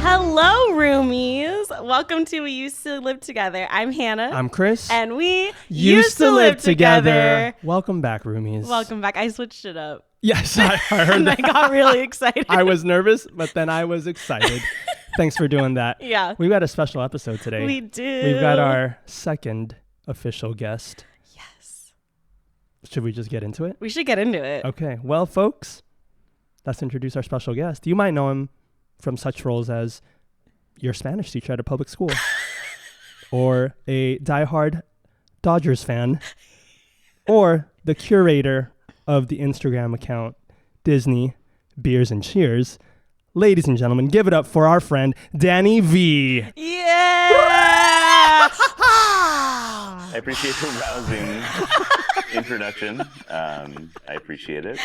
Hello, roomies. Welcome to We Used to Live Together. I'm Hannah. I'm Kris. And we used to live together. Welcome back, roomies. Welcome back. I switched it up. Yes, I heard And that. I got really excited. I was nervous, but then I was excited. Thanks for doing that. Yeah. We've got a special episode today. We do. We've got our second official guest. Yes. Should we just get into it? We should get into it. Okay. Well, folks, let's introduce our special guest. You might know him from such roles as your Spanish teacher at a public school or a diehard Dodgers fan or the curator of the Instagram account Disney Beers and Cheers. Ladies and gentlemen, give it up for our friend Danny V. Yeah. I appreciate the rousing introduction. I appreciate it.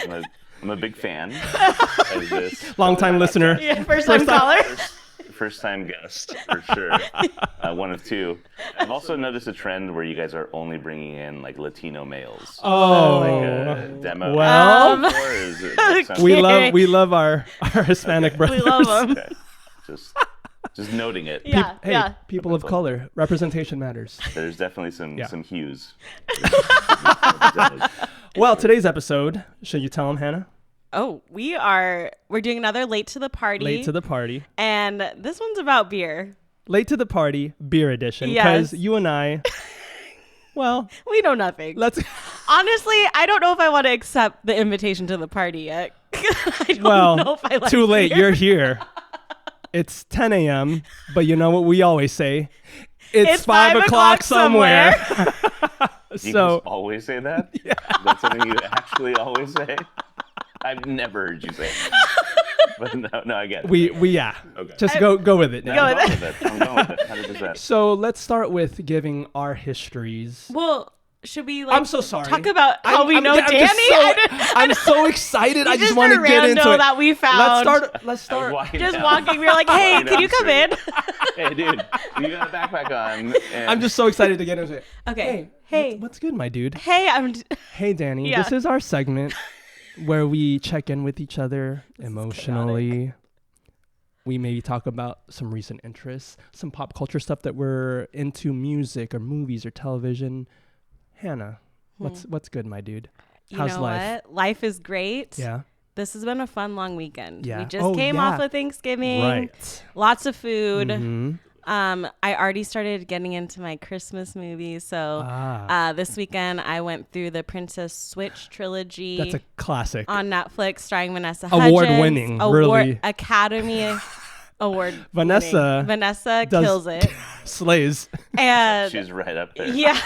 I'm a big fan of this. Long-time listener. Yeah, first-time caller. First-time guest, for sure. One of two. I've also noticed a trend where you guys are only bringing in like Latino males. Oh. Like a demo. Well, or is it we love our Hispanic brothers. We love them. Okay. Just noting it. Yeah. Hey, people of color, representation matters. There's definitely some hues. Well, today's episode, should you tell them, Hannah? Oh, we're doing another Late to the Party. Late to the party. And this one's about beer. Late to the party, beer edition. Yes. Because you and I, well, We know nothing. let's. Honestly, I don't know if I want to accept the invitation to the party yet. I don't Well, know if I like too late. beer. You're here. It's 10 a.m., but you know what we always say? It's 5 o'clock somewhere. You So, just always say that? Yeah. That's something you actually always say? I've never heard you say it. But no, I get it. yeah. Okay. Just go with it now. Go I'm with going with it. I'm going with it, 100%. So let's start with giving our histories. Well, should we like I'm so sorry. talk about how we know I'm Danny? just I'm so excited. I just want to a get into rando it. that we found. Let's I was start. walking Just down- walking. We were like, hey, walking can you down come in? the street. Hey, dude, you got a backpack on. And I'm just so excited to get into it. Okay. Hey. What's good, my dude? Hey, Hey, Danny. Yeah. This is our segment where we check in with each other emotionally. We maybe talk about some recent interests, some pop culture stuff that we're into, music or movies or television. Hannah, what's good, my dude? you How's know life? what? Life is great. Yeah. This has been a fun long weekend. Yeah. We just Oh, came yeah. off of Thanksgiving. Right. Lots of food. Mhm. I already started getting into my Christmas movies. So this weekend I went through the Princess Switch trilogy. That's a classic. on Netflix, starring Vanessa Hudgens. Award-winning, really. Academy Award. Vanessa Vanessa does- kills it. Slays. And she's right up there. yeah.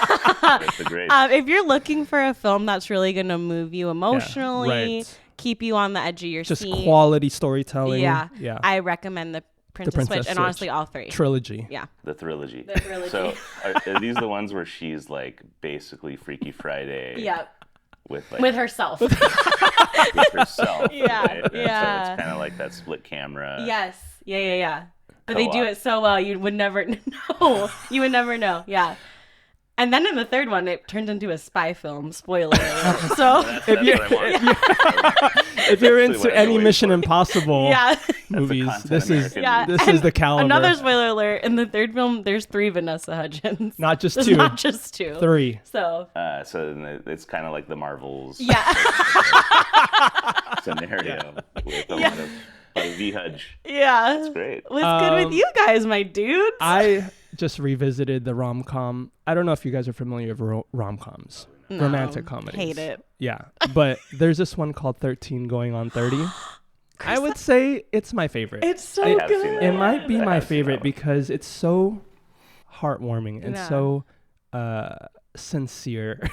That's a great. If you're looking for a film that's really going to move you emotionally, right. keep you on the edge of your Just seat. quality storytelling. Yeah. Yeah. I recommend the Princess Princess Switch and Switch. honestly all three. Trilogy. Yeah. The trilogy. The trilogy. So are these the ones where she's like basically Freaky Friday Yeah. with like With herself. with herself? Yeah, right? And yeah. So it's kind of like that split camera. Yes. Yeah. But they do Co-op. it so well, you would never know. You would never know. Yeah. And then in the third one, it turns into a spy film. Spoiler alert. So, That's what I want. If you're Exactly into what I've any been Mission waiting for. Impossible yeah. movies, content this is American. Yeah. this And is the caliber. Another spoiler alert. In the third film, there's 3 Vanessa Hudgens. Not just There's 2, not just 2. 3. So, So then it's kind of like the Marvels yeah. scenario with a lot of V-Hudge. Yeah. It's great. What's good with you guys, my dudes? I just revisited the rom-com. I don't know if you guys are familiar with rom-coms. No. Romantic comedies. Hate it. Yeah. But there's this one called 13 Going on 30. I would say it's my favorite. It's so I have seen good. that. It might be I my have seen that favorite one. because it's so heartwarming and Yeah. so sincere.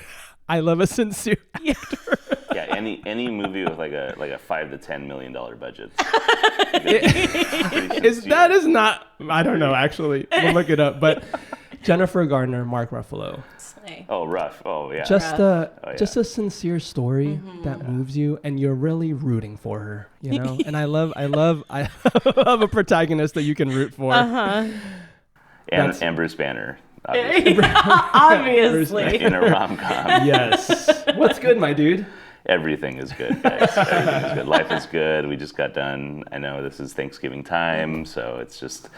I love a sincere actor. Yeah, any movie with like a $5 to $10 million budget. That is not. I don't know. Actually, we'll look it up. But Jennifer Gardner, Mark Ruffalo. Slay. Oh, rough. Oh, yeah. Just yeah. just a sincere story that moves you, and you're really rooting for her, you know. And I love love a protagonist that you can root for. And Bruce Banner, Obviously. in a rom-com. Yes. What's good, my dude? Everything is good, guys. Everything is good. Life is good. We just got done. I know this is Thanksgiving time, so it's just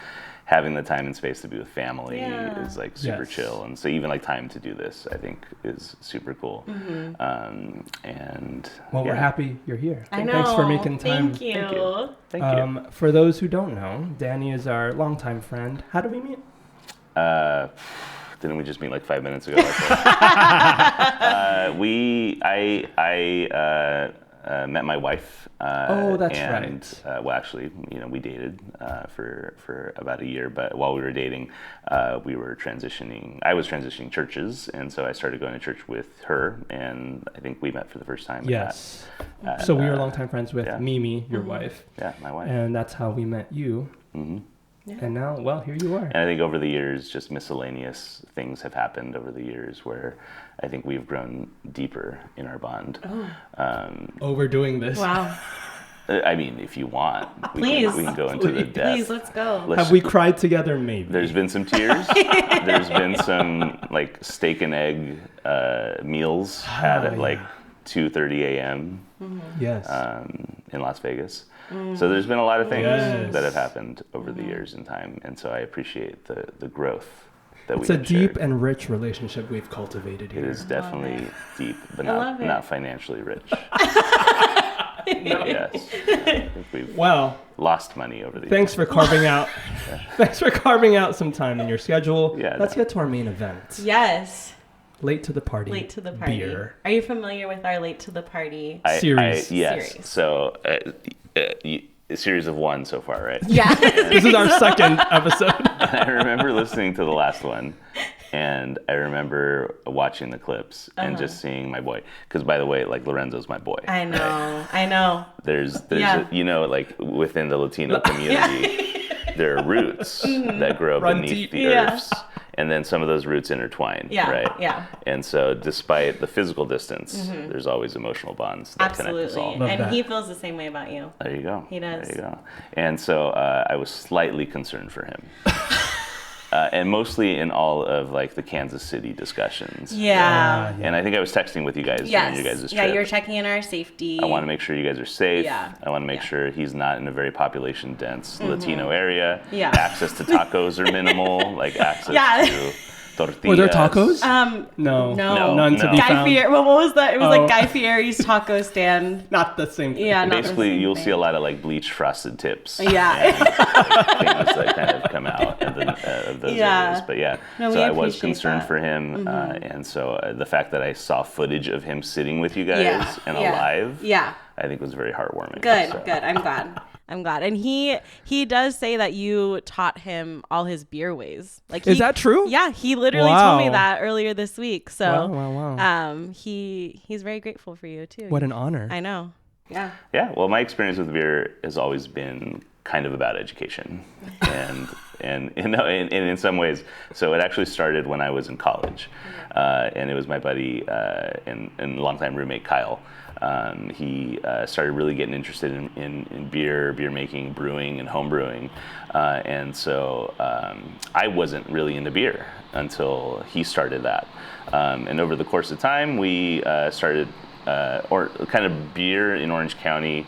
having the time and space to be with family is like super chill. And so even like time to do this, I think, is super cool. And we're happy you're here. I know. Thanks for making time. Thank you. Thank you. For those who don't know, Danny is our longtime friend. How did we meet? Didn't we just meet like 5 minutes ago? I met my wife. That's right. Well, actually, we dated for about a year. But while we were dating, we were transitioning. I was transitioning churches, and so I started going to church with her. And I think we met for the first time. Yes. So we were longtime friends with Mimi, your wife. Yeah, my wife. And that's how we met you. Mm-hmm. Yeah. And now, well, here you are. And I think over the years, just miscellaneous things have happened over the years where I think we've grown deeper in our bond. Overdoing this. Wow. I mean, if you want, we can go into the depth. Please, let's go. Have we cried together? Maybe. There's been some tears. There's been some like steak and egg meals had at like 2:30 a.m. Yes. In Las Vegas. So there's been a lot of things Yes. that have happened over the years in time, and so I appreciate the growth that It's a deep and rich relationship we've cultivated here. It is definitely deep, but love it. not financially rich. Yes, I think we've lost money over the years. Thanks for carving out. Thanks for carving out some time in your schedule. Yeah, Let's get to our main event. Yes. Late to the party. Late to the party. Beer. Are you familiar with our late to the party series? Yes. Series. So a series of one so far, right? Yeah. This is our second episode. And I remember listening to the last one, and I remember watching the clips and just seeing my boy. Because by the way, like Lorenzo's my boy. I know. There's like within the Latino community, there are roots that grow Run beneath deep. the earths. And then some of those roots intertwine, right? Yeah. And so despite the physical distance, there's always emotional bonds that connect us all. Absolutely. And he feels the same way about you. There you go. He does. There you go. And so I was slightly concerned for him. And mostly in all of like the Kansas City discussions. Yeah. And I think I was texting with you guys during your guys' trip. Yeah, you're checking in our safety. I want to make sure you guys are safe. Yeah. I want to make sure he's not in a very population dense Latino area. Yeah. Access to tacos are minimal. Like access to tortillas. Were there tacos? No. None to be Guy found. Fieri. Well, what was that? It was like Guy Fieri's taco stand. Not the same thing. Yeah, not the Basically, same you'll thing. see a lot of like bleached frosted tips. Yeah. And, like, things that kind of come out of those areas. But No, so we I was appreciate concerned that. for him, and so the fact that I saw footage of him sitting with you guys and alive, I think was very heartwarming. Good. So. I'm glad. And he does say that you taught him all his beer ways. Like, Is that true? Yeah, he literally told me that earlier this week. So Wow. he's very grateful for you too. What an honor. I know. Yeah. Yeah. Well, my experience with beer has always been kind of about education, and in some ways, so it actually started when I was in college, and it was my buddy and longtime roommate Kyle. He started really getting interested in beer making, brewing, and home brewing. And so I wasn't really into beer until he started that. And over the course of time, we started, or kind of beer in Orange County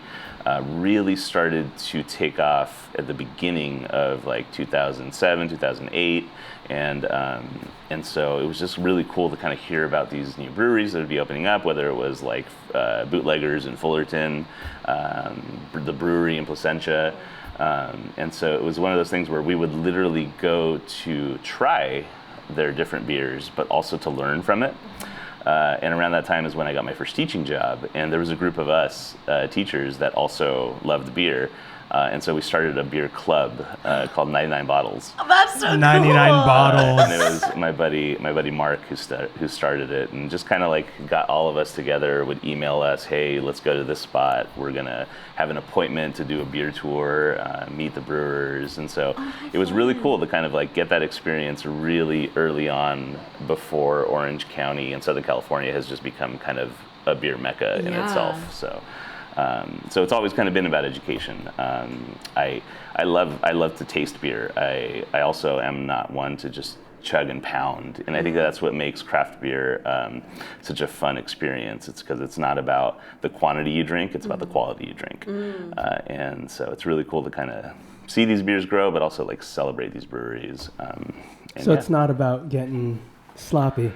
really started to take off at the beginning of like 2007, 2008. And so it was just really cool to kind of hear about these new breweries that would be opening up, whether it was like Bootleggers in Fullerton, the brewery in Placentia. And so it was one of those things where we would literally go to try their different beers, but also to learn from it. And around that time is when I got my first teaching job. And there was a group of us teachers that also loved beer. And so we started a beer club called 99 Bottles. Oh, that's so 99 cool. bottles. And it was my buddy Mark who started it, and just kind of like got all of us together, would email us, hey, let's go to this spot. We're going to have an appointment to do a beer tour, meet the brewers. And so it was really cool to kind of like get that experience really early on before Orange County and Southern California has just become kind of a beer mecca in itself. So it's always kind of been about education. I love to taste beer. I also am not one to just chug and pound, and I think that's what makes craft beer such a fun experience. It's because it's not about the quantity you drink; it's about the quality you drink. And so it's really cool to kind of see these beers grow, but also like celebrate these breweries. So it's not about getting sloppy.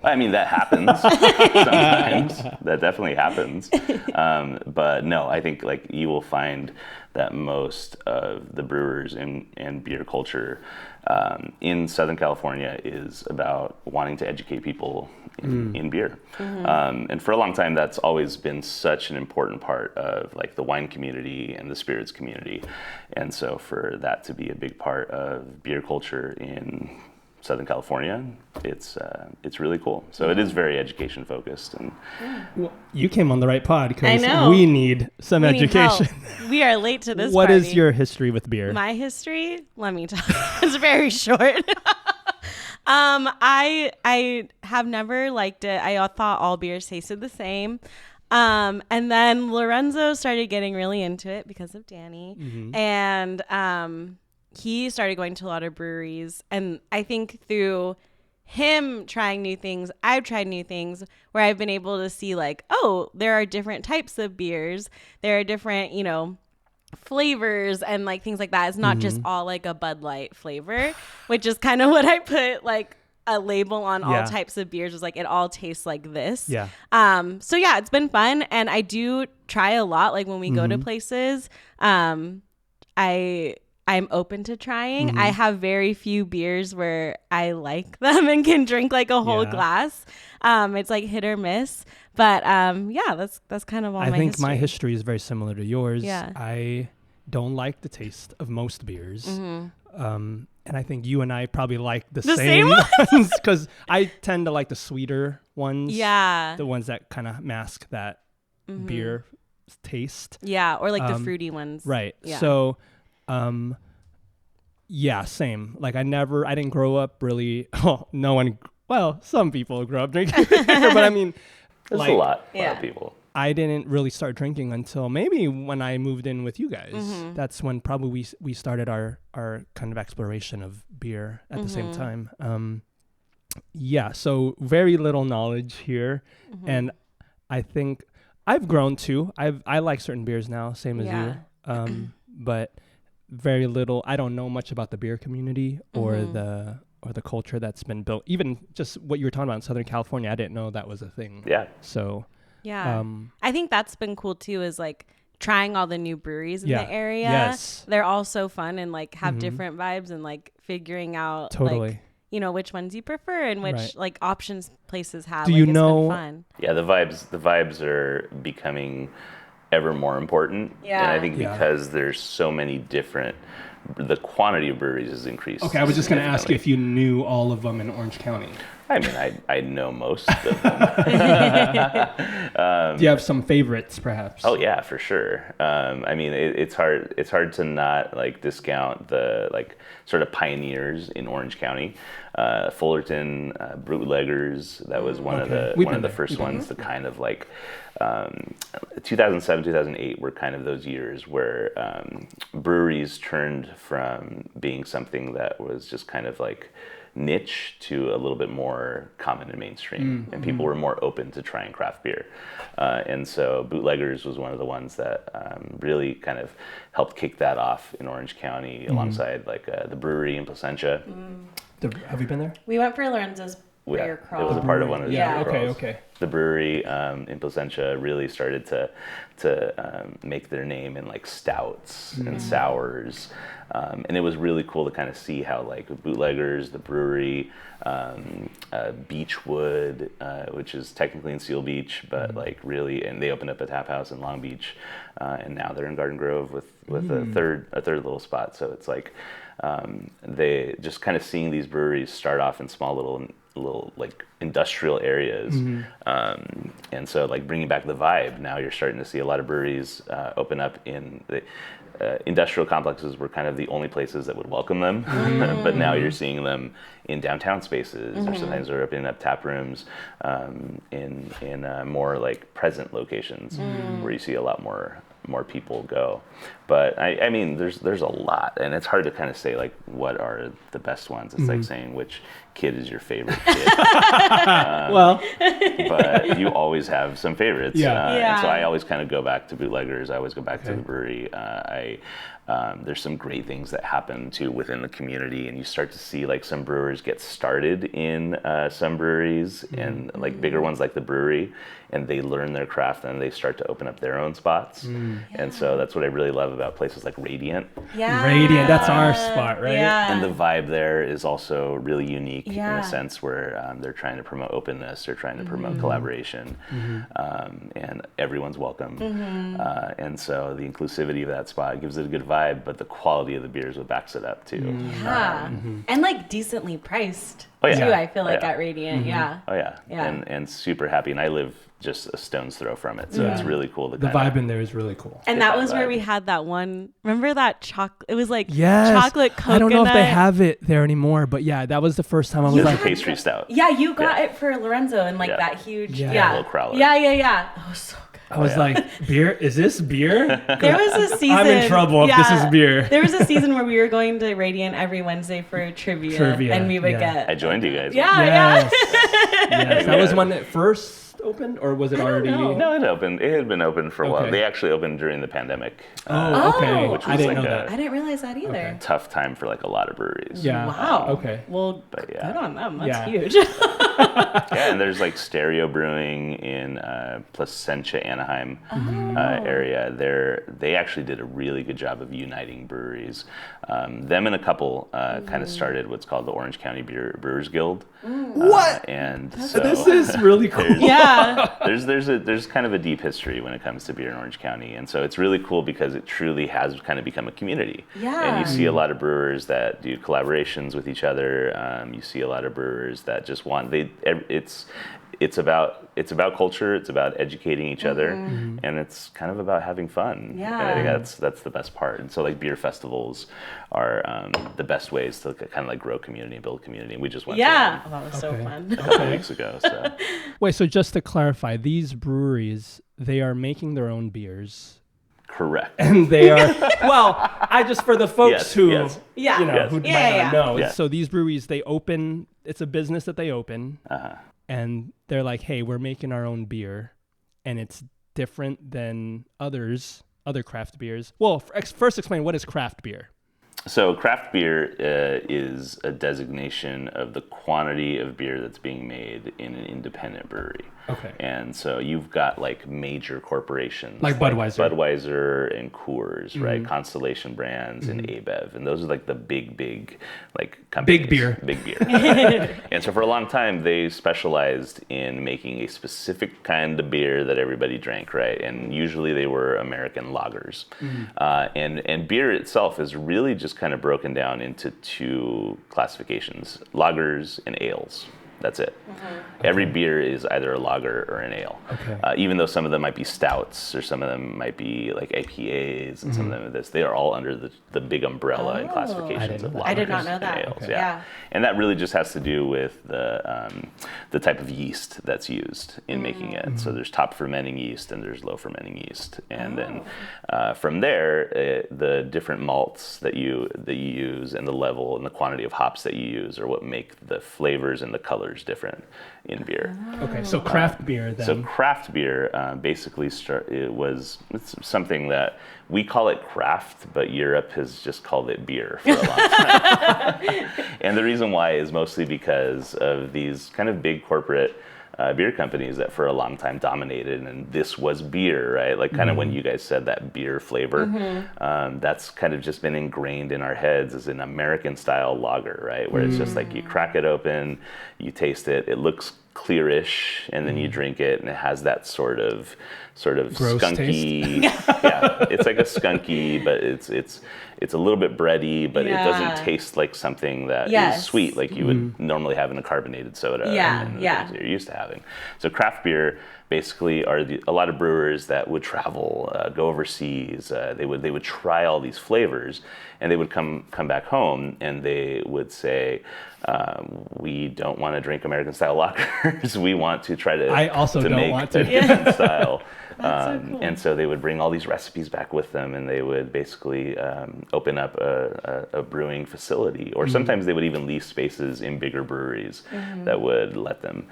I mean, that happens sometimes. That definitely happens. But no, I think like you will find that most of the brewers and beer culture in Southern California is about wanting to educate people in beer. And for a long time, that's always been such an important part of like the wine community and the spirits community. And so for that to be a big part of beer culture in Southern California, it's really cool. So it is very education focused. And well, you came on the right pod because we need some education. We are late to this What party. is your history with beer? My history? Let me tell you. It's very short. I have never liked it. I thought all beers tasted the same. And then Lorenzo started getting really into it because of Danny. And he started going to a lot of breweries, and I think through him trying new things, I've tried new things where I've been able to see like, oh, there are different types of beers. There are different, flavors and like things like that. It's not just all like a Bud Light flavor, which is kind of what I put like a label on all types of beers, is like it all tastes like this. So yeah, it's been fun, and I do try a lot. Like when we go to places, I'm open to trying. I have very few beers where I like them and can drink like a whole glass. It's like hit or miss. But that's kind of all my history. I think my history is very similar to yours. Yeah. I don't like the taste of most beers. And I think you and I probably like the same ones because I tend to like the sweeter ones. Yeah. The ones that kind of mask that beer taste. Yeah, or like the fruity ones. Right. Yeah. So same. Like I didn't grow up really. Some people grow up drinking beer, but I mean, there's like, a lot of people. I didn't really start drinking until maybe when I moved in with you guys. That's when probably we started our kind of exploration of beer at the same time. So very little knowledge here, and I think I've grown too. I like certain beers now, same as you. But very little. I don't know much about the beer community or the culture that's been built. Even just what you were talking about in Southern California, I didn't know that was a thing. Yeah. So I think that's been cool too, is like trying all the new breweries in the area. Yes. They're all so fun and like have different vibes, and like figuring out like, which ones you prefer and which like options places have. Do like, you it's know? been fun. Yeah, the vibes are becoming ever more important. Yeah. And I think because there's so many different, the quantity of breweries has increased. Okay, I was just going to ask you if you knew all of them in Orange County. I mean, I know most of them. Do you have some favorites, perhaps? Oh yeah, for sure. I mean, it's hard to not like discount the like sort of pioneers in Orange County. Fullerton, Bootleggers. That was one of the first ones to kind of like. 2007, 2008 were kind of those years where breweries turned from being something that was just kind of like niche to a little bit more common and mainstream, and people were more open to trying craft beer. And so Bootleggers was one of the ones that really kind of helped kick that off in Orange County, alongside like the brewery in Placentia. Have you been there? We went for Lorenzo's beer it crawl. was a part of one of the Yeah, beer crawls. okay. The brewery in Placentia really started to make their name in like stouts and sours, and it was really cool to kind of see how like Bootleggers, the brewery, Beechwood, which is technically in Seal Beach, but like really, and they opened up a tap house in Long Beach, and now they're in Garden Grove with a third little spot. So it's like they just kind of seeing these breweries start off in small little like industrial areas, and so like bringing back the vibe. Now you're starting to see a lot of breweries open up in the industrial complexes were kind of the only places that would welcome them, but now you're seeing them in downtown spaces, or sometimes they're opening up tap rooms in more like present locations where you see a lot more people go. But I mean, there's a lot, and it's hard to kind of say like what are the best ones. It's like saying which kid is your favorite kid. But you always have some favorites. And so I always kind of go back to Bootleggers. I always go back to the brewery. There's some great things that happen too within the community, and you start to see like some brewers get started in some breweries and like bigger ones like the brewery, and they learn their craft and they start to open up their own spots. And so that's what I really love about places like Radiant. Radiant, that's our spot, right? And the vibe there is also really unique in a sense where they're trying to promote openness, they're trying to promote collaboration, and everyone's welcome. And so the inclusivity of that spot gives it a good vibe, but the quality of the beers what backs it up too. And like decently priced too, I feel like at Radiant. And super happy, and I live just a stone's throw from it, so it's really cool. The vibe in there is really cool. And that was where we had that one. Remember that chocolate? It was like chocolate coconut. I don't know if they have it there anymore, but yeah, that was the first time I was like pastry stout. Yeah, you got it for Lorenzo and like that huge. Little crowler. Yeah. That was so good. I was like, beer? Is this beer? There was a season. I'm in trouble if this is beer. There was a season where we were going to Radiant every Wednesday for trivia and we would get. I joined you guys. Yes. That was when it first opened, or was it already? No, it opened. It had been open for a while. They actually opened during the pandemic. Okay. Which was I didn't like know that. I didn't realize that either. Tough time for like a lot of breweries. Yeah. Wow. Okay. Well, good on them. That's huge. And there's like Stereo Brewing in Placentia, Anaheim area. They actually did a really good job of uniting breweries. Them and a couple kind of started what's called the Orange County Brewers Guild. What? And so this is really cool. There's kind of a deep history when it comes to beer in Orange County, and so it's really cool because it truly has kind of become a community. And you see a lot of brewers that do collaborations with each other. You see a lot of brewers that just want it's about culture, it's about educating each other, and it's kind of about having fun. And I think that's the best part. And so like beer festivals are the best ways to kind of like grow community and build community. And we just went to that was so fun. a couple weeks ago. So. Wait, so just to clarify, these breweries, they are making their own beers. Correct. And they are, I just, for the folks who, who might not know. Yeah. So these breweries, they open, it's a business that they open, and they're like, hey, we're making our own beer, and it's different than other craft beers. Well, first explain, what is craft beer? So craft beer is a designation of the quantity of beer that's being made in an independent brewery. Okay. And so you've got like major corporations like Budweiser and Coors, right? Constellation Brands and ABEV, and those are like the big like companies. Big beer. And so for a long time they specialized in making a specific kind of beer that everybody drank, right? And usually they were American lagers. And beer itself is really just kind of broken down into two classifications: lagers and ales. That's it. Every beer is either a lager or an ale. Even though some of them might be stouts, or some of them might be like IPAs, and some of them are this, they are all under the big umbrella and classifications of lagers. I did not know that. And ales. And that really just has to do with the type of yeast that's used in making it. So there's top fermenting yeast and there's low fermenting yeast, and then from there, the different malts that you use and the level and the quantity of hops that you use are what make the flavors and the colors flavors different in beer. Okay, so craft beer then. So craft beer basically it's something that we call it craft, but Europe has just called it beer for a long time. And the reason why is mostly because of these kind of big corporate beer companies that for a long time dominated, and this was beer, right? Like kind of when you guys said that beer flavor, that's kind of just been ingrained in our heads as an American style lager, right? Where it's just like you crack it open, you taste it, it looks clearish, and then you drink it, and it has that sort of Gross skunky. Yeah, it's like a skunky, but it's a little bit bready, but it doesn't taste like something that is sweet, like you would normally have in a carbonated soda. And the things that you're used to having. So craft beer basically are a lot of brewers that would travel, go overseas. They would try all these flavors, and they would come back home, and they would say, we don't want to drink American style lagers. We want to try to. I also to don't make want to. a different style. So cool. And so they would bring all these recipes back with them, and they would basically open up a brewing facility, or sometimes they would even lease spaces in bigger breweries that would let them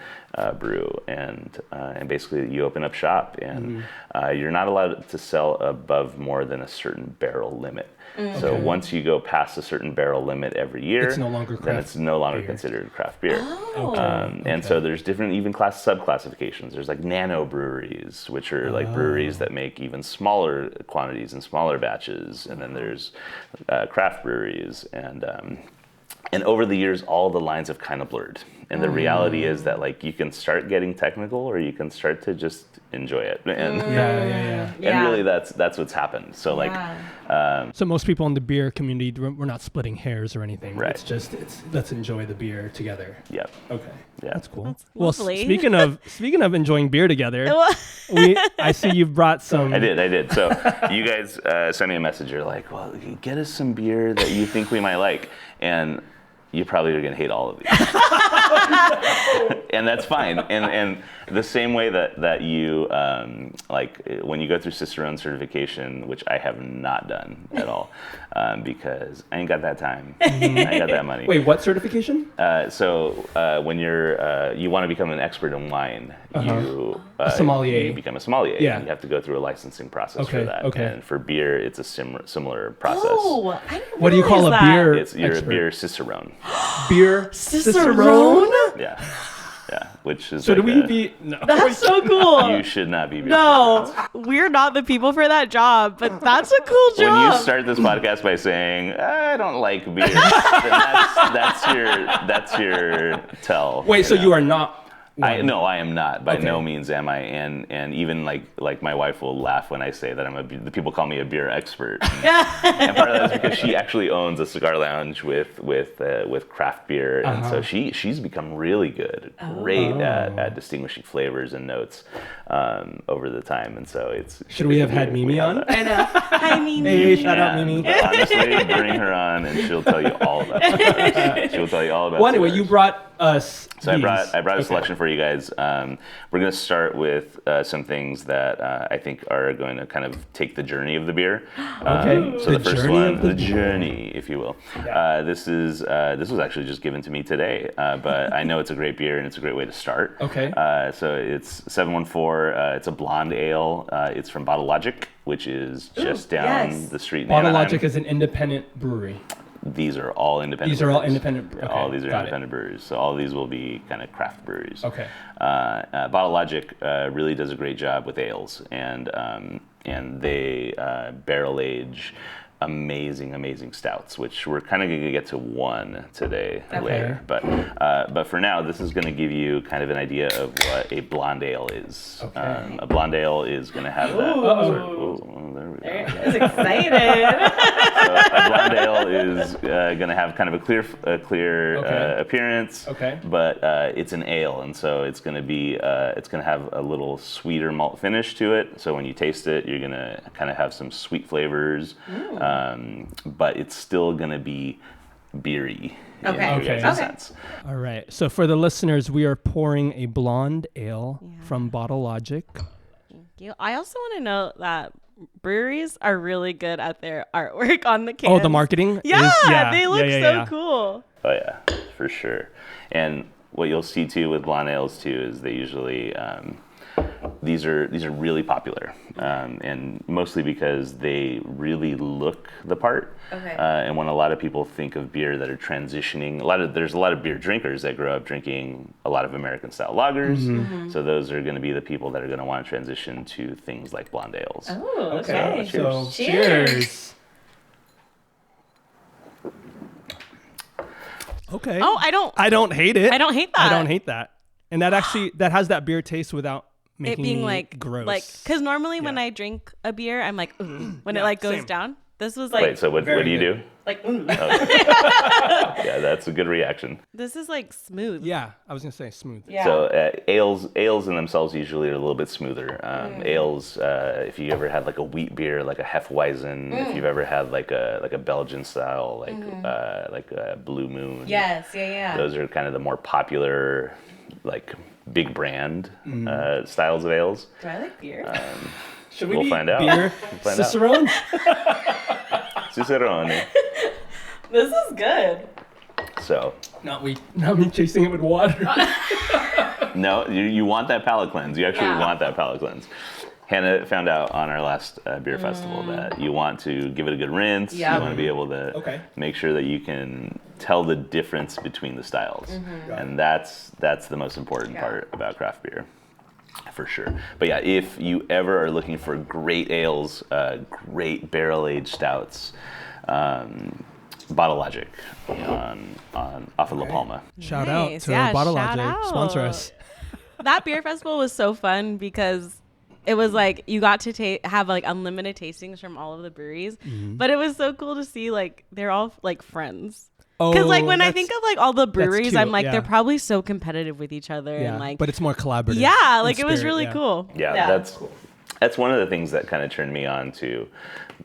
brew. And basically, you open up shop, and you're not allowed to sell above more than a certain barrel limit. So once you go past a certain barrel limit every year, it's no longer then it's no longer beer. Considered craft beer. Oh. And so there's different even sub-classifications. There's like nano breweries, which are like breweries that make even smaller quantities and smaller batches. And then there's craft breweries. And over the years, all the lines have kind of blurred. And the reality is that like you can start getting technical, or you can start to just enjoy it. And and really that's what's happened. So like so most people in the beer community, we're not splitting hairs or anything. Right. It's just let's enjoy the beer together. Yep. Okay. Yeah. That's cool. That's Well, lovely. speaking of enjoying beer together, I see you've brought some. I did. So you guys sent me a message. You're like, well, get us some beer that you think we might like. And you probably are going to hate all of these. And that's fine. And the same way that you, like when you go through Cicerone certification, which I have not done at all, because I ain't got that time. I ain't got that money. Wait, what certification? So when you want to become an expert in wine, a sommelier. You become a sommelier. Yeah. And you have to go through a licensing process for that. Okay. And for beer, it's a similar process. Oh, I didn't What do you call a realize that. beer? You're expert? a beer cicerone. Beer Cicerone? Yeah. Yeah. Which is So like do we be? No. That's so cool. you should not be beer No, cicerones. we're not the people for that job, but that's a cool When job. you start this podcast by saying, I don't like beer, then that's your tell. Wait, so know? you are not. No, I am not. By Okay. no means am I. And even like my wife will laugh when I say that the people call me a beer expert. And part of that is because she actually owns a cigar lounge with craft beer, and so she's become really good, great at distinguishing flavors and notes over the time. And so it's. Should we have had Mimi on? that. I know. Hi, Mimi. Hey, shout out Mimi. But honestly, bring her on, and she'll tell you all about cigars. She'll tell you all about. Well, anyway, cigars. you brought us. So these. I brought a selection for you guys. We're going to start with some things that I think are going to kind of take the journey of the beer. Okay. So the The first journey one, of the the journey, if you will. Yeah. This was actually just given to me today, but I know it's a great beer and it's a great way to start. Okay. So it's 714. It's a blonde ale. It's from Bottle Logic, which is just down yes. the street in Bottle Anaheim. Logic is an independent brewery. These are all independent. These are all breweries. independent. Yeah, Okay, all these are got independent breweries. So all these will be kind of craft breweries. Okay. Bottle Logic really does a great job with ales, and they barrel age amazing stouts, which we're kind of going to get to one today later. But for now, this is going to give you kind of an idea of what a blonde ale is. Okay. A blonde ale is going to have that. There we go. It's excited. So a blonde ale is going to have kind of a clear Okay. appearance, but it's an ale, and so it's going to be it's going to have a little sweeter malt finish to it. So when you taste it, you're going to kind of have some sweet flavors, but it's still going to be beery. Okay. In your guys' sense. All right. So for the listeners, we are pouring a blonde ale from Bottle Logic. Thank you. I also want to note that breweries are really good at their artwork on the cans. Oh, the marketing? Yeah, is, they look so yeah. cool. Oh yeah, for sure. And what you'll see too with blonde ales too is they usually these are really popular, and mostly because they really look the part. Okay. And when a lot of people think of beer that are transitioning, there's a lot of beer drinkers that grow up drinking a lot of American style lagers. So those are going to be the people that are going to want to transition to things like blonde ales. Oh, okay. So Cheers. cheers. Okay. Oh, I don't hate it. I don't hate that. I don't hate that. And that actually that has that beer taste without it making being me like gross. Like, because normally when I drink a beer, I'm like, when it like goes same. down. This was like, Wait, so what do you do? like, Yeah, that's a good reaction. this is like smooth. Yeah, I was gonna say smooth. Yeah. So ales in themselves usually are a little bit smoother. Ales, if you ever had like a wheat beer, like a Hefeweizen, if you've ever had like a Belgian style, like a Blue Moon. Yes. Yeah. Those are kind of the more popular, like big brand styles of ales. Do I like beer? Should we We'll be find out. beer We'll find out. cicerones? Cicerone. This is good. So, Not me chasing it with water. no, you want that palate cleanse. You actually want that palate cleanse. Hannah found out on our last beer festival that you want to give it a good rinse. Yeah. You want to be able to make sure that you can tell the difference between the styles. And that's the most important part about craft beer, for sure. But yeah, if you ever are looking for great ales, great barrel-aged stouts, Bottle Logic off of La Palma. Shout out Nice. to Yeah, Bottle shout Logic. out. Sponsor us. That beer festival was so fun because it was like you got to have like unlimited tastings from all of the breweries, but it was so cool to see like they're all like friends. Because like when I think of like all the breweries, cute, I'm like yeah. they're probably so competitive with each other Yeah, and like. but it's more collaborative. Yeah, in like it was spirit, really yeah. cool. Yeah, that's one of the things that kind of turned me on to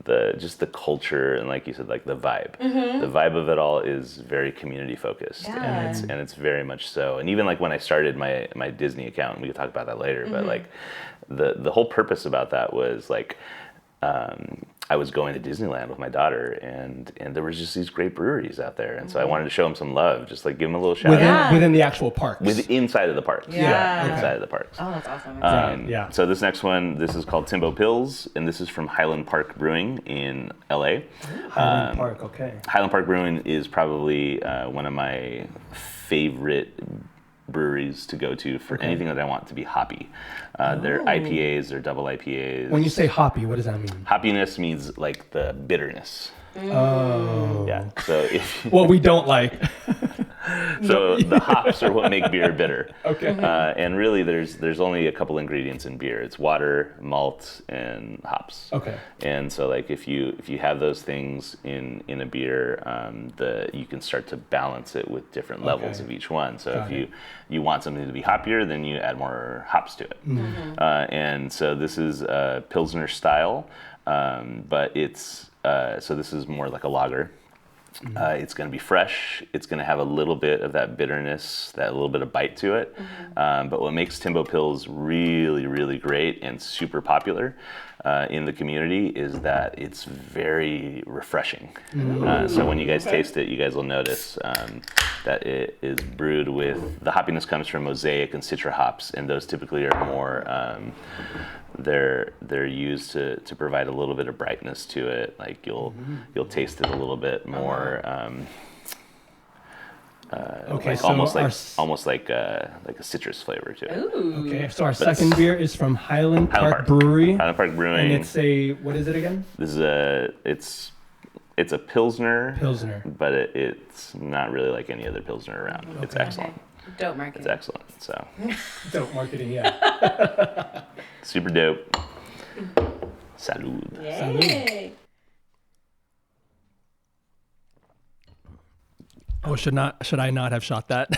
the culture and, like you said, like the vibe. The vibe of it all is very community focused, and it's very much so. And even like when I started my Disney account, and we could talk about that later, but like the whole purpose about that was like I was going to Disneyland with my daughter, and there was just these great breweries out there, and so I wanted to show them some love, just like give them a little shout out. Within the actual parks. Inside of the parks. Yeah. Inside of the parks. Oh, that's awesome. Yeah. So this next one, this is called Timbo Pills, and this is from Highland Park Brewing in LA. Highland Park, okay. Highland Park Brewing is probably one of my favorite breweries to go to for anything that I want to be hoppy. They're IPAs, they're double IPAs. When you say hoppy, what does that mean? Hoppiness means like the bitterness. Oh. Yeah. So if What we don't like. so the hops are what make beer bitter. Okay. And really there's only a couple ingredients in beer. It's water, malt, and hops. Okay. And so like if you have those things in a beer, you can start to balance it with different levels of each one. So if you want something to be hoppier, then you add more hops to it. And so this is Pilsner style, but it's so this is more like a lager. It's going to be fresh. It's going to have a little bit of that bitterness, that little bit of bite to it. But what makes Timbo Pills really, really great and super popular in the community is that it's very refreshing. So when you guys taste it, you guys will notice that it is brewed with, the hoppiness comes from Mosaic and Citra hops, and those typically are more, they're used to provide a little bit of brightness to it. Like you'll taste it a little bit more. Okay, like so almost like a citrus flavor to it. Okay, so our second beer is from Highland Park Brewery. Highland Park Brewing. And it's what is it again? This is it's a Pilsner. Pilsner. But it's not really like any other Pilsner around. Okay. It's excellent. Okay. Dope marketing. It's excellent. So. Dope marketing, yeah. Super dope. Salud. Yay. Oh, should I not have shot that?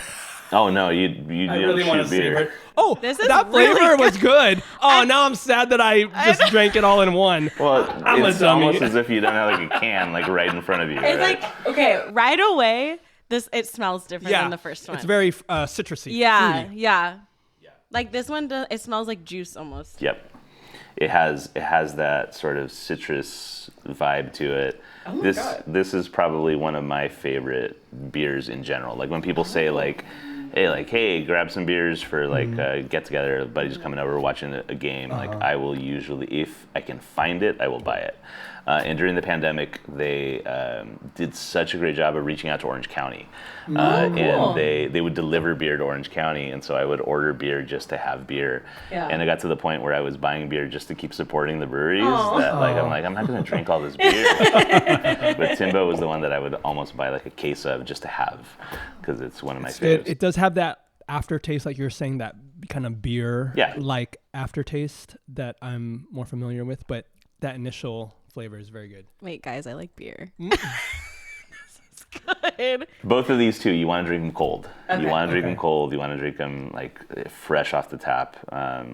Oh no, you I don't really want shoot to beer. savor it. Oh, This is that really flavor good. was good. Oh, now I'm sad that I just drank it all in one. Well, I'm it's a dummy. almost as if you don't have like a can like right in front of you. It's right? like, okay, right away, it smells different Yeah, than the first one. it's very citrusy. Yeah, fruity. yeah. Like this one, it smells like juice almost. Yep. It has that sort of citrus vibe to it. This is probably one of my favorite beers in general. Like when people say like hey, grab some beers for like get together. Buddies coming over, watching a game. Like I will usually, if I can find it, I will buy it. And during the pandemic, they did such a great job of reaching out to Orange County. Cool. And they would deliver beer to Orange County, and so I would order beer just to have beer. Yeah. And it got to the point where I was buying beer just to keep supporting the breweries. I'm not going to drink all this beer. But Timbo was the one that I would almost buy like a case of just to have, because it's one of my favorites. It does have that aftertaste, like you're saying, that kind of beer like aftertaste that I'm more familiar with, but that initial flavor is very good. Wait, guys, I like beer. This is good. Both of these two, you want to drink them cold. Okay. You want to drink them cold. You want to drink them like fresh off the tap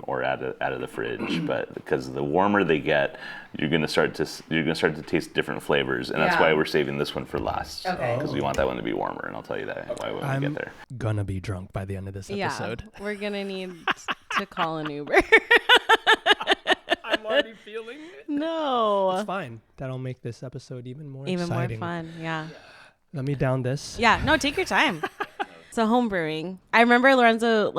or out of the fridge. But because the warmer they get, you're gonna start to taste different flavors, and that's why we're saving this one for last. Okay. Because we want that one to be warmer, and I'll tell you that why when we get there. Gonna be drunk by the end of this episode. Yeah, we're gonna need to call an Uber. I'm already feeling it. No. It's fine. That'll make this episode even more Even exciting. more fun, yeah. Let me down this. Yeah, no, take your time. So home brewing. I remember Lorenzo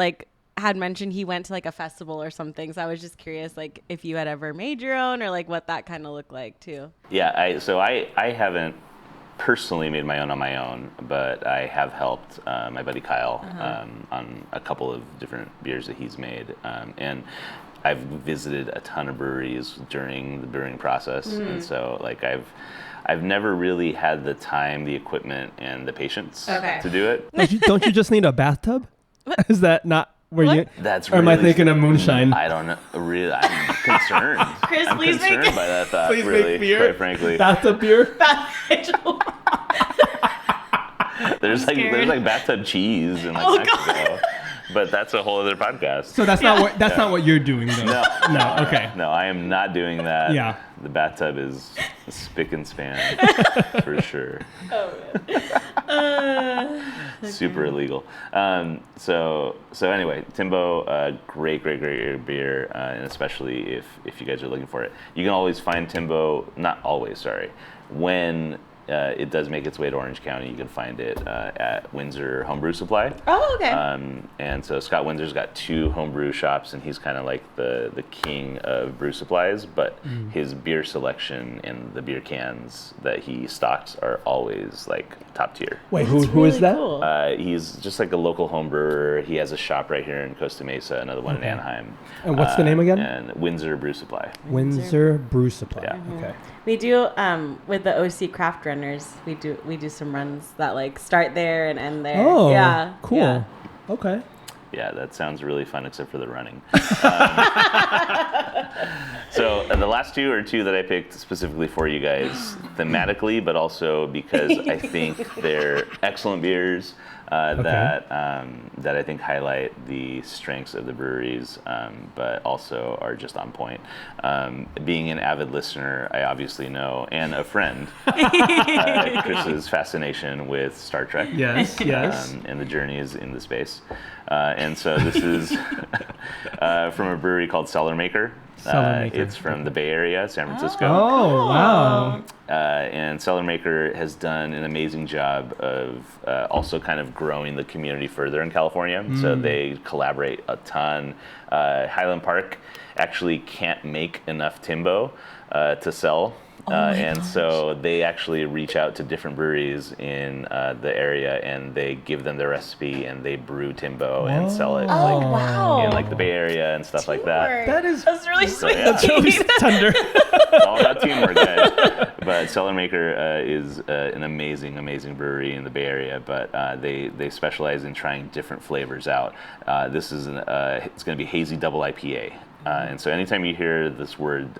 had mentioned he went to like a festival or something. So I was just curious, like if you had ever made your own or like what that kind of looked like too. Yeah, I haven't personally made my own on my own, but I have helped my buddy Kyle on a couple of different beers that he's made, and I've visited a ton of breweries during the brewing process, and so like I've never really had the time, the equipment, and the patience to do it. Don't you just need a bathtub? Is that not where you? That's or am I thinking of moonshine? I don't know. Really, I'm concerned. Chris, I'm please concerned make by that thought. Please really, make beer. quite frankly. Bathtub beer? There's like bathtub cheese in like Mexico. But that's a whole other podcast. So that's not what you're doing though. No. Okay. No, I am not doing that. Yeah. The bathtub is spick and span for sure. Super illegal. So anyway, Timbo, great beer, and especially if you guys are looking for it, you can always find Timbo. Not always, sorry. When it does make its way to Orange County, you can find it at Windsor Homebrew Supply. Oh, okay. And so Scott Windsor's got 2 homebrew shops, and he's kind of like the king of brew supplies, but his beer selection and the beer cans that he stocks are always like top tier. Wait, who is that? Cool. He's just like a local home brewer. He has a shop right here in Costa Mesa, another one in Anaheim. And what's the name again? And Windsor Brew Supply. Windsor Brew Supply. Yeah. Okay. We do with the OC craft runners. We do some runs that like start there and end there. Oh, yeah, cool. Yeah. Okay. Yeah, that sounds really fun, except for the running. So the last 2 are 2 that I picked specifically for you guys, thematically, but also because I think they're excellent beers that I think highlight the strengths of the breweries, but also are just on point. Being an avid listener, I obviously know, and a friend, Kris's fascination with Star Trek. Yes. And the journeys in the space. And so this is from a brewery called Cellar Maker. It's from the Bay Area, San Francisco. Oh, wow. And Cellar Maker has done an amazing job of also kind of growing the community further in California. So they collaborate a ton. Highland Park actually can't make enough Timbo to sell. And so they actually reach out to different breweries in the area, and they give them their recipe, and they brew Timbo and sell it in like the Bay Area and stuff like that. That's really sweet. Yeah. That's really tender. It's all about teamwork, guys. But Cellar Maker is an amazing brewery in the Bay Area, but they specialize in trying different flavors out. This is it's going to be hazy double IPA. And so anytime you hear this word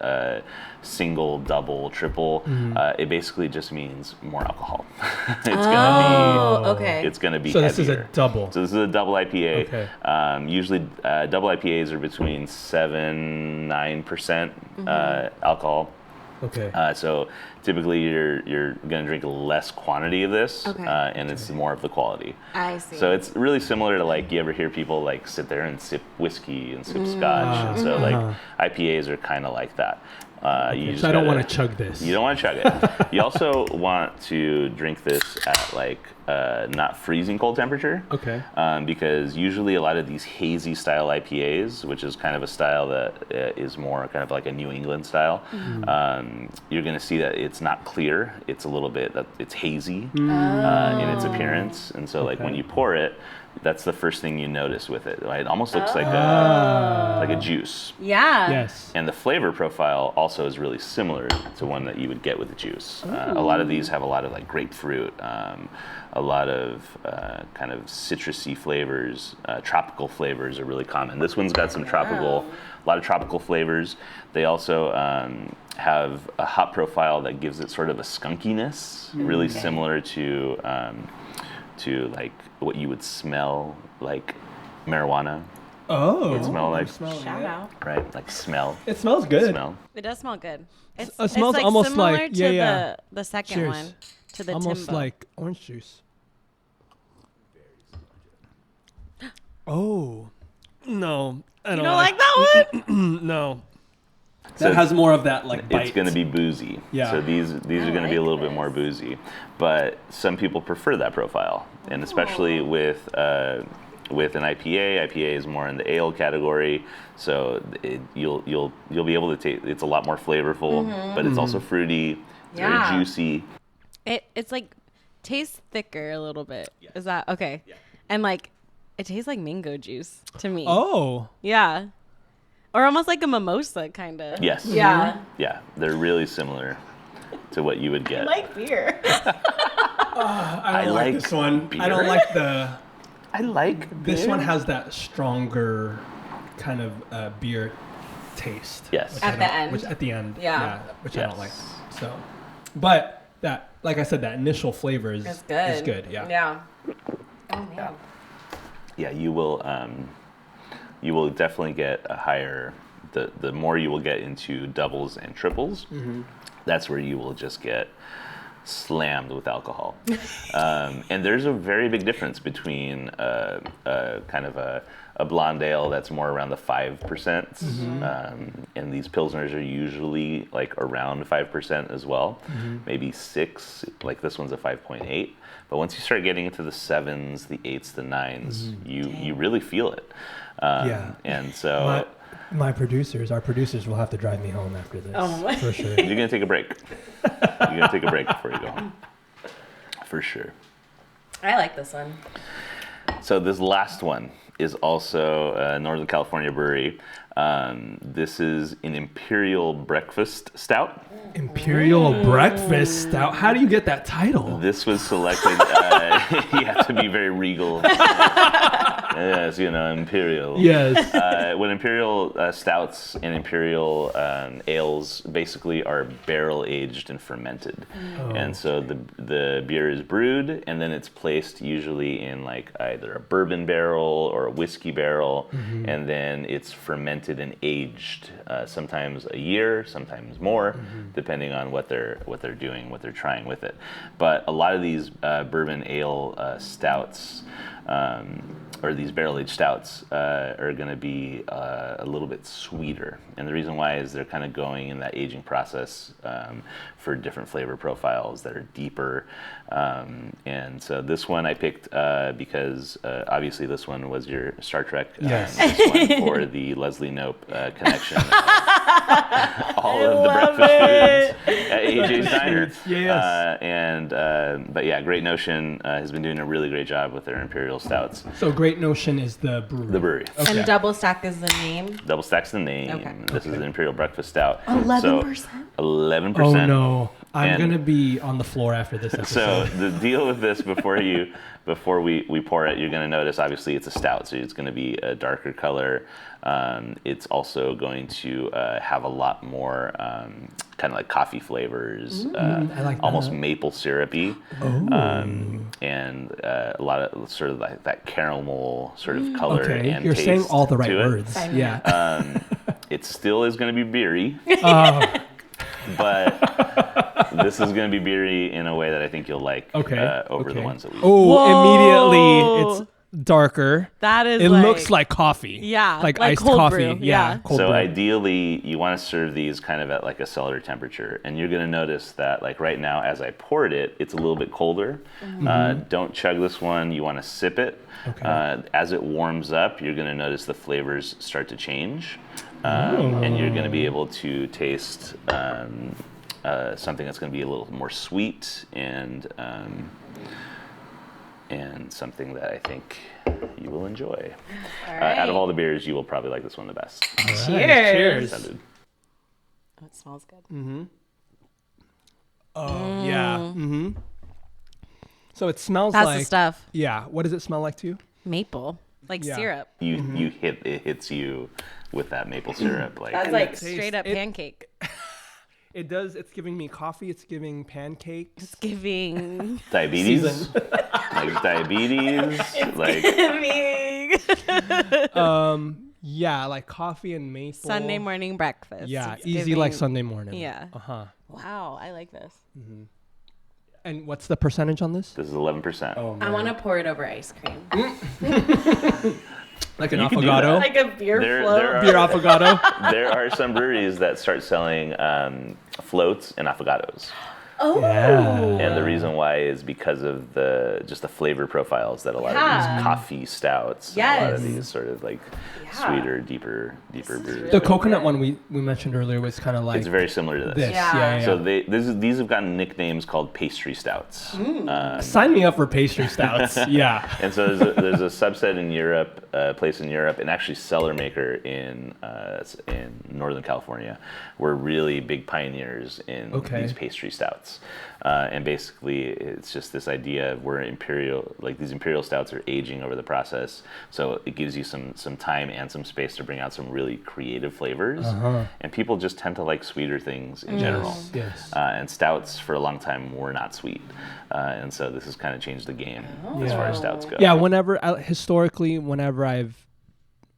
single, double, triple, it basically just means more alcohol. It's going to be So heavier. this is a double. So this is a double IPA. Okay. Usually double IPAs are between 7-9% alcohol. Okay. So typically you're going to drink less quantity of this, and it's more of the quality. I see. So it's really similar to like you ever hear people like sit there and sip whiskey and sip scotch, and so like IPAs are kind of like that. You just So I don't gotta- want to chug this. You don't want to chug it. You also want to drink this at like not freezing cold temperature. Okay. Because usually a lot of these hazy style IPAs, which is kind of a style that is more kind of like a New England style, you're going to see that it's not clear. It's a little bit, it's hazy in its appearance. And so like when you pour it, that's the first thing you notice with it. Right? It almost looks like a juice. Yeah. Yes. And the flavor profile also is really similar to one that you would get with the juice. A lot of these have a lot of like grapefruit, a lot of kind of citrusy flavors. Tropical flavors are really common. This one's got some a lot of tropical flavors. They also have a hop profile that gives it sort of a skunkiness, really similar to like what you would smell like marijuana. Oh. It smell like, Shout out. right? Like smell. It smells good. Smell. It does smell good. It's, It smells like almost similar like- to yeah. the second Cheers. one, to the Almost Timbo. like orange juice. Oh. No. I You don't don't like that one? No. So That has more of that like bite. it's going to be boozy. Yeah. So these are going to be a like little bit this. more boozy, but some people prefer that profile, and especially with an IPA. IPA is more in the ale category, so you'll be able to taste. It's a lot more flavorful, but it's also fruity. It's Yeah. very juicy. It's like tastes thicker a little bit. Is that okay? Yeah. And like it tastes like mango juice to me. Oh. Yeah. Or almost like a mimosa kind of. Yes. Yeah. Yeah, they're really similar to what you would get. I like beer. I don't like like this one. beer. I don't like the. I like This beer. one has that stronger kind of beer taste. Yes. which At I the don't- end. Which at the end. Yeah. Which I don't like. Yes. So, but that, like I said, that initial flavor is It's good. Is good. Yeah. Yeah. Oh man. Yeah, you will definitely get a higher. The more you will get into doubles and triples, that's where you will just get slammed with alcohol. And there's a very big difference between kind of a blonde ale that's more around the 5%, and these pilsners are usually like around 5% as well, maybe 6. Like this one's a 5.8. But once you start getting into the 7s, the 8s, the 9s, you really feel it. Yeah. And so our producers will have to drive me home after this. Oh. For sure. you're gonna take a break. You're gonna take a break before you go home, for sure. I like this one. So this last one is also a Northern California brewery. This is an Imperial Breakfast Stout. Imperial Breakfast Stout. How do you get that title? This was selected. You have to be very regal. Yes, Imperial. Yes. When Imperial stouts and Imperial ales basically are barrel aged and fermented, and so the beer is brewed and then it's placed usually in like either a bourbon barrel or a whiskey barrel, and then it's fermented and aged, sometimes a year, sometimes more, depending on what they're doing, what they're trying with it. But a lot of these bourbon ale stouts. Or these barrel-aged stouts are going to be a little bit sweeter. And the reason why is they're kind of going in that aging process for different flavor profiles that are deeper. And so this one I picked because obviously this one was your Star Trek. Yes. This one for the Leslie Knope connection. All of the breakfast foods at AJ's Diner. Yes. But yeah, Great Notion has been doing a really great job with their Imperial Stouts. So Great Notion is the brewery. The brewery. Okay. And Double Stack is the name. Double Stack's the name. Okay. This is an Imperial Breakfast Stout. 11%? So, 11%. Oh no. I'm And- gonna be on the floor after this episode. So the deal with this, before we pour it, you're going to notice obviously it's a stout, so it's going to be a darker color. It's also going to have a lot more kind of like coffee flavors, I like almost that. maple syrupy, and a lot of sort of like that caramel sort of color Okay, and you're taste saying all the right to it. words. Yeah. It still is going to be beery, Oh, but this is going to be beery in a way that I think you'll like Okay, over the okay. ones that we. oh, Whoa. immediately darker. That is It looks like coffee. Yeah, like like iced cold coffee. brew, Yeah, yeah. cold So brew. ideally, you want to serve these kind of at like a cellar temperature, and you're going to notice that like right now, as I poured it, it's a little bit colder. Don't chug this one. You want to sip it. Okay. As it warms up, you're going to notice the flavors start to change, and you're going to be able to taste something that's going to be a little more sweet and something that I think you will enjoy. Out of all the beers, you will probably like this one the best. All right, Cheers. Sounded. Oh, it smells good. Oh, yeah. Mm-hmm. So it smells That's like the stuff. Yeah. What does it smell like to you? Maple, like Yeah. syrup. It hits you with that maple syrup. Like That's And like it straight tastes- up it- pancake. It does. It's giving me coffee. It's giving pancakes. It's giving. diabetes. Season. Like diabetes. Like giving. Yeah, like coffee and maple. Sunday morning breakfast. Yeah, It's easy like giving- Sunday morning. Yeah. Wow, I like this. And what's the percentage on this? this is 11%. Oh, I want to pour it over ice cream. like an You can do affogato. Like a beer There float. are- Beer affogato. There are some breweries that start selling floats and affogatos. Oh. Yeah. And the reason why is because of the flavor profiles that a lot of Yeah. these coffee stouts, and a lot of Yes. these sort of like Yeah. sweeter, deeper brews. The coconut one we mentioned earlier was kind of like It's very similar to this. this. Yeah. Yeah. So these have gotten nicknames called pastry stouts. Sign me up for pastry stouts. Yeah. And so there's a subset in Europe, place in Europe, and actually cellar maker in Northern California. We're really big pioneers in these pastry stouts. And basically, it's just this idea of these imperial stouts are aging over the process, so it gives you some time and some space to bring out some really creative flavors. And people just tend to like sweeter things in general. Yes. And stouts for a long time were not sweet, and so this has kind of changed the game as far as stouts go. Yeah. Historically, whenever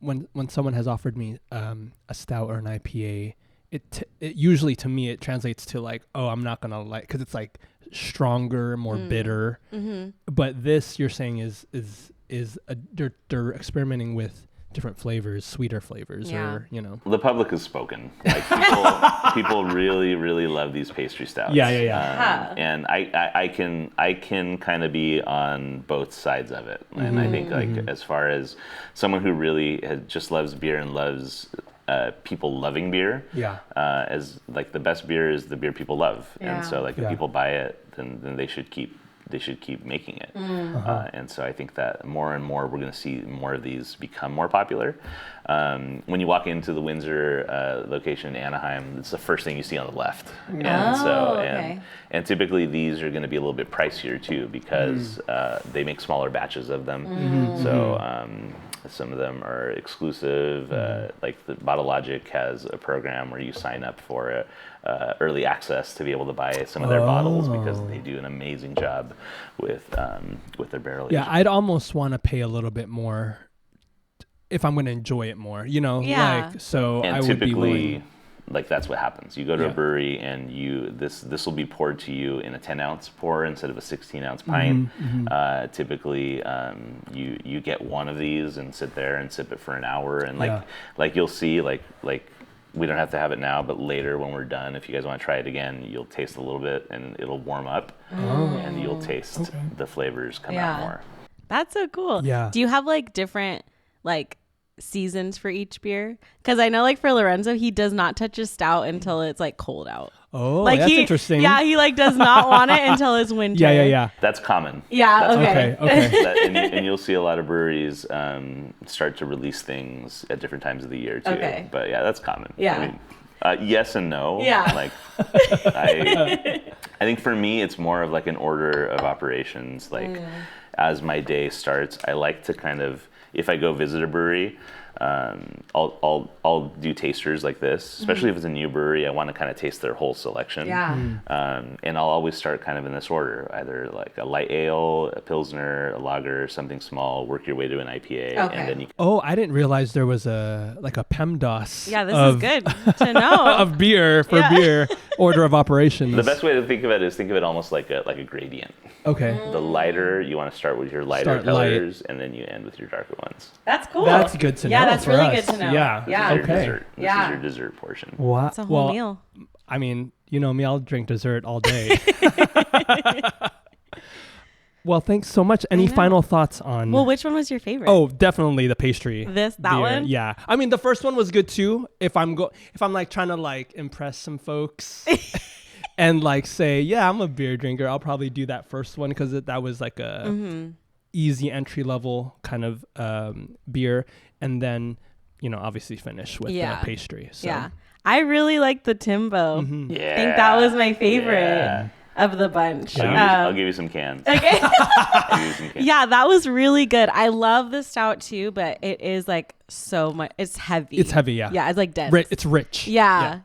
when someone has offered me a stout or an IPA, it usually to me it translates to like, oh, I'm not gonna like, because it's like stronger, more bitter. But this you're saying is they're experimenting with different flavors, sweeter flavors, or The public has spoken. Like people really, really love these pastry stouts. Yeah. And I can kind of be on both sides of it. And I think like as far as someone who really just loves beer and loves people loving beer, as like the best beer is the beer people love. And so like if people buy it, then they should keep making it. And so I think that more and more we're going to see more of these become more popular. When you walk into the Windsor location in Anaheim, it's the first thing you see on the left. And typically these are going to be a little bit pricier too, because they make smaller batches of them. So some of them are exclusive. Like the Bottle Logic has a program where you sign up for early access to be able to buy some of their bottles, because they do an amazing job with their barrel aging. Yeah, I'd almost want to pay a little bit more if I'm going to enjoy it more, like, so And I would be willing. typically, like that's what happens. You go to a brewery and this will be poured to you in a 10-ounce pour instead of a 16-ounce pint. Typically, you get one of these and sit there and sip it for an hour, and like you'll see like we don't have to have it now, but later when we're done, if you guys want to try it again, you'll taste a little bit and it'll warm up, and you'll taste the flavors come out more. That's so cool. Yeah. Do you have like different like seasons for each beer? Because I know like for Lorenzo, he does not touch his stout until it's like cold out. Oh, Like that's interesting. Yeah, he like does not want it until it's winter. Yeah. That's common. Yeah. That's Okay. and you'll see a lot of breweries start to release things at different times of the year too. Okay. But yeah, that's common. Yeah. I mean, yes and no. Yeah. Like, I think for me, it's more of like an order of operations. Like, as my day starts, I like to kind of, if I go visit a brewery, I'll do tasters like this, especially if it's a new brewery. I want to kind of taste their whole selection. Yeah. And I'll always start kind of in this order, either like a light ale, a pilsner, a lager, something small, work your way to an IPA, and then you Oh, I didn't realize there was a PEMDAS. Yeah, this is good to know. of beer for beer. order of operations. The best way to think of it is think of it almost like a gradient. Okay. The lighter, you want to start with your lighter colors, and then you end with your darker ones. That's cool. That's good to know. Yeah, that's for really us. good to know. Yeah. Yeah. This is your Okay. dessert. This Yeah. is your dessert portion. Wow. It's a whole meal. I mean, you know me, I'll drink dessert all day. Well, thanks so much. Any final thoughts on... Well, which one was your favorite? Oh, definitely the pastry. That beer. one? Yeah. I mean, the first one was good too. If I'm like trying to like impress some folks and like say, yeah, I'm a beer drinker, I'll probably do that first one because that was like a easy entry level kind of beer, and then obviously finish with the pastry. So. Yeah. I really like the Timbo. Mm-hmm. Yeah. I think that was my favorite of the bunch. Yeah. I'll give you some cans. Okay. I'll give you some cans. Yeah, that was really good. I love the stout too, but it is like so much. It's heavy. It's heavy, yeah. Yeah, it's like dense. It's rich. Yeah.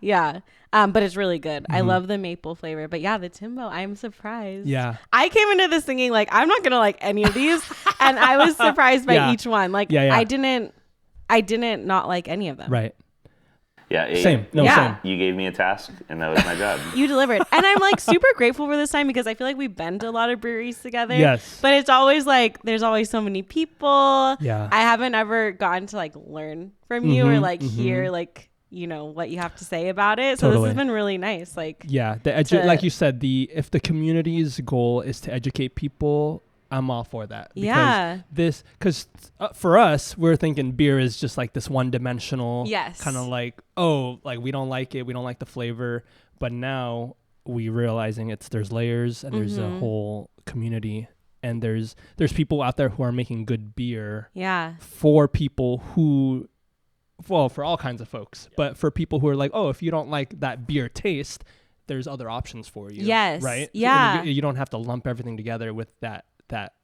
But it's really good. I love the maple flavor. But yeah, the Timbo, I'm surprised. Yeah. I came into this thinking like I'm not gonna like any of these, and I was surprised by each one. Like I didn't not like any of them. Right. Yeah. Same. Same. You gave me a task, and that was my job. You delivered. And I'm like super grateful for this time because I feel like we've been to a lot of breweries together. Yes. But it's always like there's always so many people. Yeah. I haven't ever gotten to like learn from you or like hear like what you have to say about it. So this has been really nice. Like like you said, if the community's goal is to educate people, I'm all for that. Because for us, we're thinking beer is just like this one-dimensional, kind of like, like we don't like it, we don't like the flavor. But now we realizing there's layers and there's a whole community, and there's people out there who are making good beer. Yeah. For people who, well, for all kinds of folks, but for people who are like, if you don't like that beer taste, there's other options for you. Yes. Right. Yeah. You don't have to lump everything together with that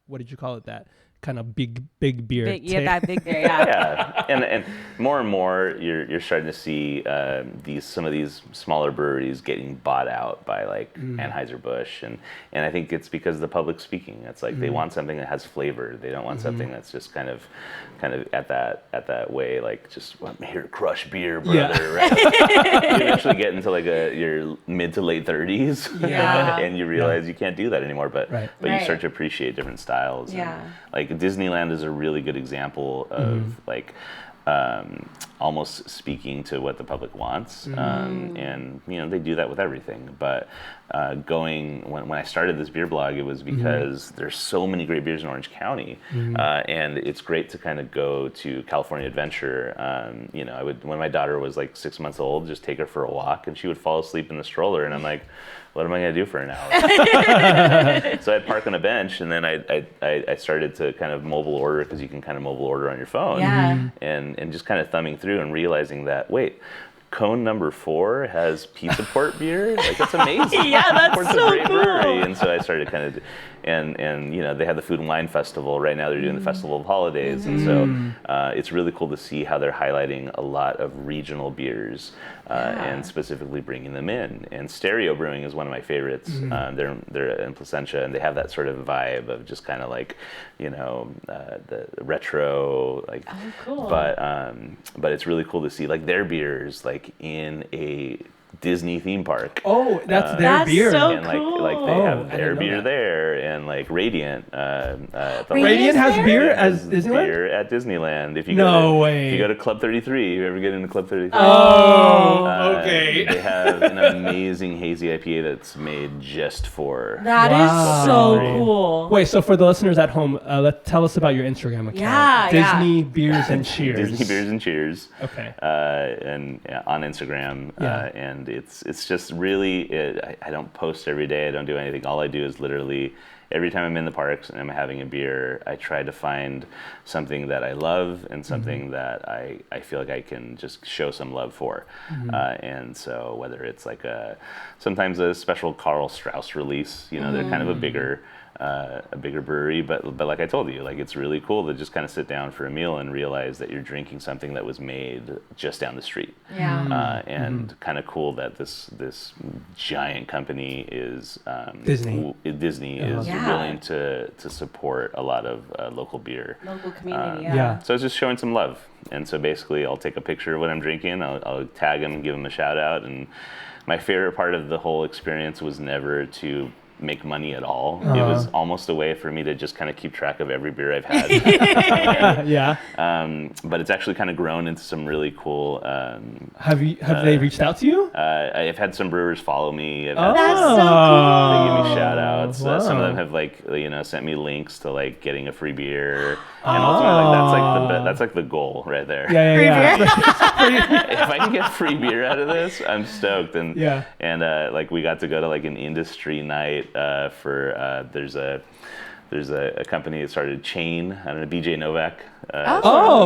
what did you call it, that kind of big beer that big beer. Yeah. And more and more you're starting to see some of these smaller breweries getting bought out by like Anheuser-Busch, and I think it's because the public's speaking. It's like they want something that has flavor. They don't want something that's just kind of at that way, like just I'm here to crush beer, brother. Right? You eventually get into like your mid to late 30s, and you realize you can't do that anymore. But you start to appreciate different styles. Yeah. And, like Disneyland is a really good example of like almost speaking to what the public wants, and they do that with everything. But when I started this beer blog, it was because there's so many great beers in Orange County, and it's great to kind of go to California Adventure. I would, when my daughter was like 6 months old, just take her for a walk, and she would fall asleep in the stroller, and I'm like, what am I going to do for an hour? So I'd park on a bench, and then I started to kind of mobile order, because you can kind of mobile order on your phone. Yeah. And just kind of thumbing through and realizing that, wait, cone number 4 has Pizza Port beer? Like, that's amazing. Yeah, that's Port's so a great cool. brewery. And so I started kind of, and they had the Food and Wine Festival. Right now they're doing the Festival of Holidays. And so it's really cool to see how they're highlighting a lot of regional beers and specifically bringing them in. And Stereo Brewing is one of my favorites. They're in Placentia, and they have that sort of vibe of just kind of like, the retro, like, cool. But it's really cool to see like their beers like in a Disney theme park. Oh, that's their beer. So and cool. like they have their beer there, and like Radiant. Radiant has beer has at Disneyland. Beer at Disneyland. If you way. If you go to Club 33, you ever get into Club 33? Okay. They have an amazing hazy IPA that's made just for. That is so cool. Wait, so for the listeners at home, tell us about your Instagram account. Yeah, Disney Beers and Cheers. Disney Beers and Cheers. Okay. And on Instagram, and it's just really, I don't post every day. I don't do anything. All I do is literally every time I'm in the parks and I'm having a beer, I try to find something that I love and something that I feel like I can just show some love for. And so whether it's like sometimes a special Carl Strauss release, they're kind of a bigger a bigger brewery, but like I told you, like it's really cool to just kind of sit down for a meal and realize that you're drinking something that was made just down the street. Yeah. And kind of cool that this giant company is Disney. Disney is willing to support a lot of local beer. Local community. So it's just showing some love. And so basically, I'll take a picture of what I'm drinking. I'll tag them, give them a shout out. And my favorite part of the whole experience was never to make money at all. It was almost a way for me to just kind of keep track of every beer I've had. But it's actually kind of grown into some really cool. Have they reached out to you? I've had some brewers follow me. That's so cool. They give me shout outs. Wow. Some of them have sent me links to like getting a free beer. And ultimately, that's like the goal right there. Yeah. If I can get free beer out of this, I'm stoked. And like we got to go to like an industry night for there's a company that started Chain. I don't know, BJ Novak.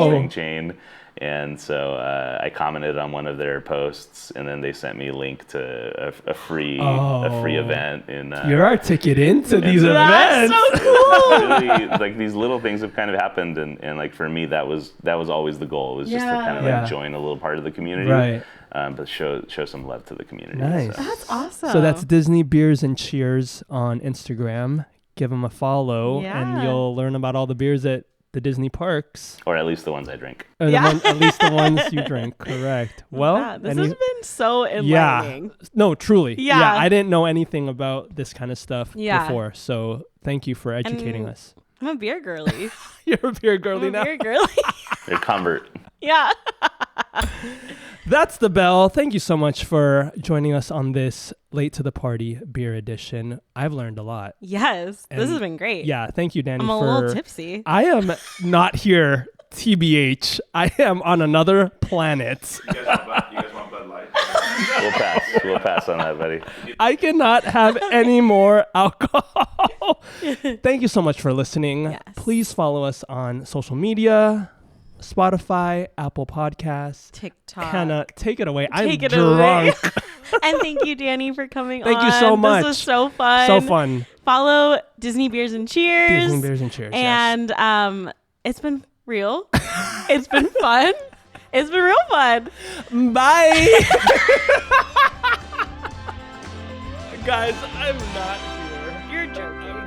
String Chain. And so I commented on one of their posts, and then they sent me a link to a free event. You're our ticket into these events. events. That's so cool. Really, like these little things have kind of happened, and like for me, that was always the goal. Was just to kind of like join a little part of the community, right? But show some love to the community. Nice. So. That's awesome. So that's Disney Beers and Cheers on Instagram. Give them a follow, and you'll learn about all the beers at the Disney parks. Or at least the ones I drink. At least the ones you drink, correct. Well, this has been so enlightening. No, truly. Yeah. I didn't know anything about this kind of stuff before, so thank you for educating us. I'm a beer girly. You're a beer girly now. Beer girly. You're a convert. Yeah. That's the bell. Thank you so much for joining us on this Late to the Party beer edition. I've learned a lot. Yes. This has been great. Yeah. Thank you, Danny. I'm a little tipsy. I am not here, TBH. I am on another planet. You guys want Bud Light? We'll pass on that, buddy. I cannot have any more alcohol. Thank you so much for listening. Yes. Please follow us on social media. Spotify, Apple Podcasts. TikTok. Hannah, take it away. I'm Take it drunk. away. And thank you, Danny, for coming on. Thank you so much. This was so fun. So fun. Follow Disney Beers and Cheers. Disney Beers and Cheers. And it's been real. It's been fun. It's been real fun. Bye. Guys, I'm not here. You're joking.